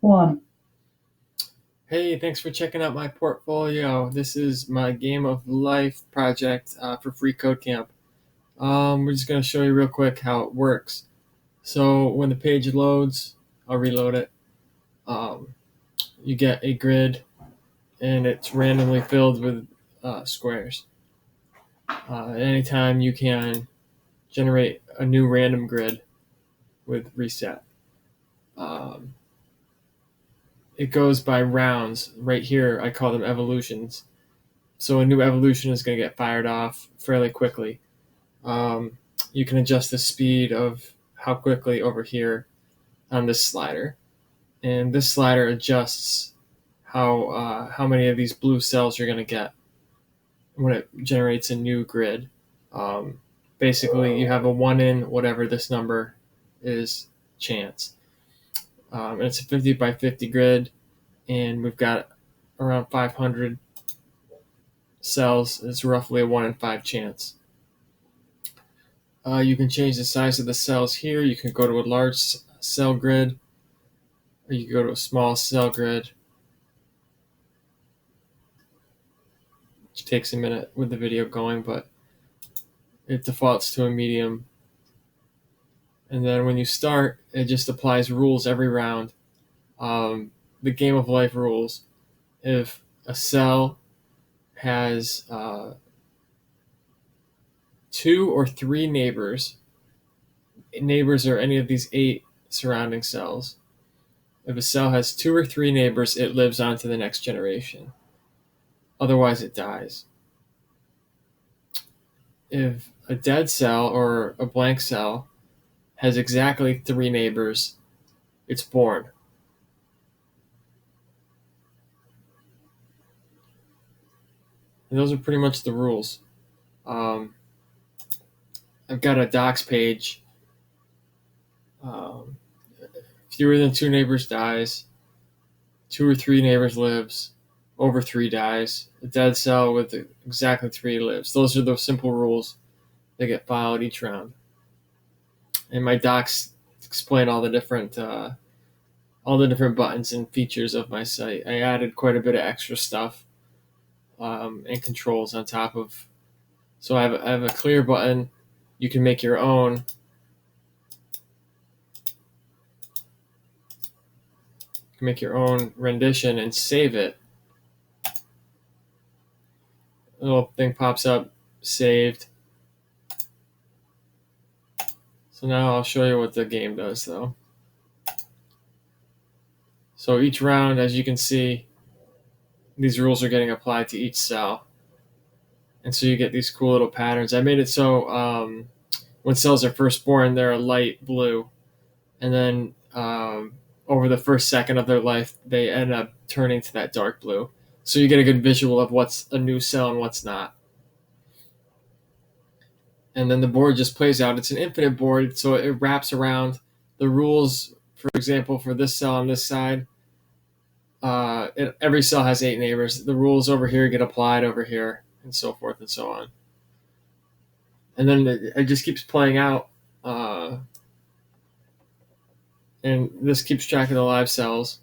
One. Hey, thanks for checking out my portfolio. This is my Game of Life project for Free Code Camp. We're just going to show you real quick how it works. So when the page loads, I'll reload it. Um, you get a grid, and it's randomly filled with squares. Anytime you can generate a new random grid with reset. Um, it goes by rounds. Right here, I call them evolutions. So a new evolution is going to get fired off fairly quickly. Um, you can adjust the speed of how quickly over here on this slider, and this slider adjusts how many of these blue cells you're going to get when it generates a new grid. Um, Basically, you have a one in whatever this number is chance, and it's a 50 by 50 grid, and we've got around 500 cells. It's roughly a 1 in 5 chance. You can change the size of the cells here. You can go to a large cell grid, or you can go to a small cell grid, which takes a minute with the video going, but it defaults to a medium. And then when you start, it just applies rules every round. The Game of Life rules. If a cell has two or three neighbors are any of these eight surrounding cells. If a cell has two or three neighbors, it lives on to the next generation. Otherwise, it dies. If a dead cell or a blank cell has exactly three neighbors, it's born. And those are pretty much the rules. Um, I've got a docs page. Um, Fewer than two neighbors dies. Two or three neighbors lives. Over three dies. A dead cell with exactly three lives. Those are the simple rules that get filed each round. And my docs explain all the different buttons and features of my site. I added quite a bit of extra stuff and controls on top of. So I have a clear button. You can make your own. You can make your own rendition and save it. A little thing pops up, saved. So now I'll show you what the game does though. So each round, as you can see, these rules are getting applied to each cell. And so you get these cool little patterns. I made it so when cells are first born, they're a light blue. And then over the first second of their life, they end up turning to that dark blue. So you get a good visual of what's a new cell and what's not. And then the board just plays out. It's an infinite board, so it wraps around the rules. For example, for this cell on this side, every cell has eight neighbors. The rules over here get applied over here, and so forth and so on. And then it just keeps playing out, and this keeps track of the live cells.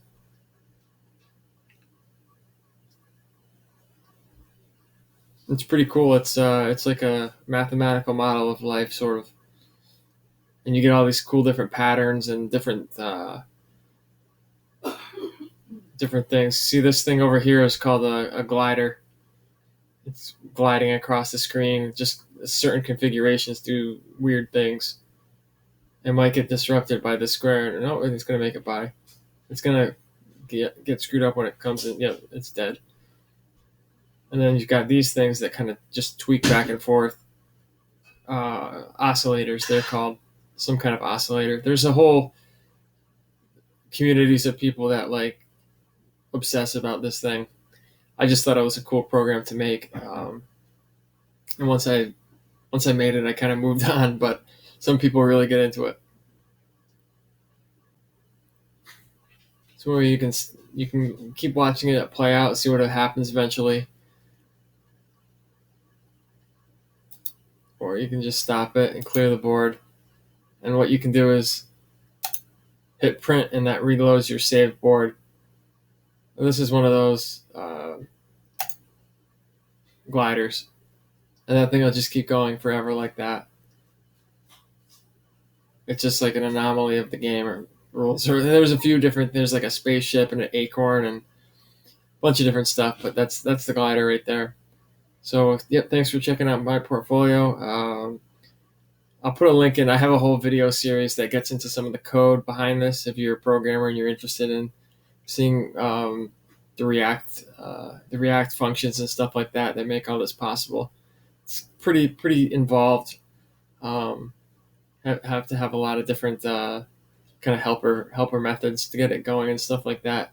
It's pretty cool. It's like a mathematical model of life, sort of, and you get all these cool different patterns and different things. See, this thing over here is called a glider. It's gliding across the screen. Just certain configurations do weird things. It might get disrupted by the square. No, it's gonna make it by. It's gonna get screwed up when it comes in. Yep, it's dead. And then you've got these things that kind of just tweak back and forth. Oscillators, they're called, some kind of oscillator. There's a whole communities of people that like obsess about this thing. I just thought it was a cool program to make, and once I made it, I kind of moved on. But some people really get into it. So where you can keep watching it play out, see what happens eventually, or you can just stop it and clear the board. And what you can do is hit print, and that reloads your saved board. And this is one of those gliders, and that thing will just keep going forever like that. It's just like an anomaly of the game or rules. Or there's a few different. There's like a spaceship and an acorn and a bunch of different stuff. But that's the glider right there. So yep, thanks for checking out my portfolio. I'll put a link in. I have a whole video series that gets into some of the code behind this. If you're a programmer and you're interested in seeing the React functions and stuff like that make all this possible, it's pretty involved. Um, have to have a lot of different kind of helper methods to get it going and stuff like that.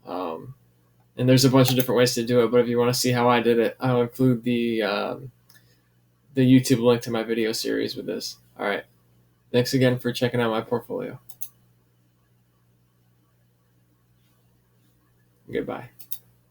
And there's a bunch of different ways to do it. But if you want to see how I did it, I'll include the YouTube link to my video series with this. All right. Thanks again for checking out my portfolio. Goodbye.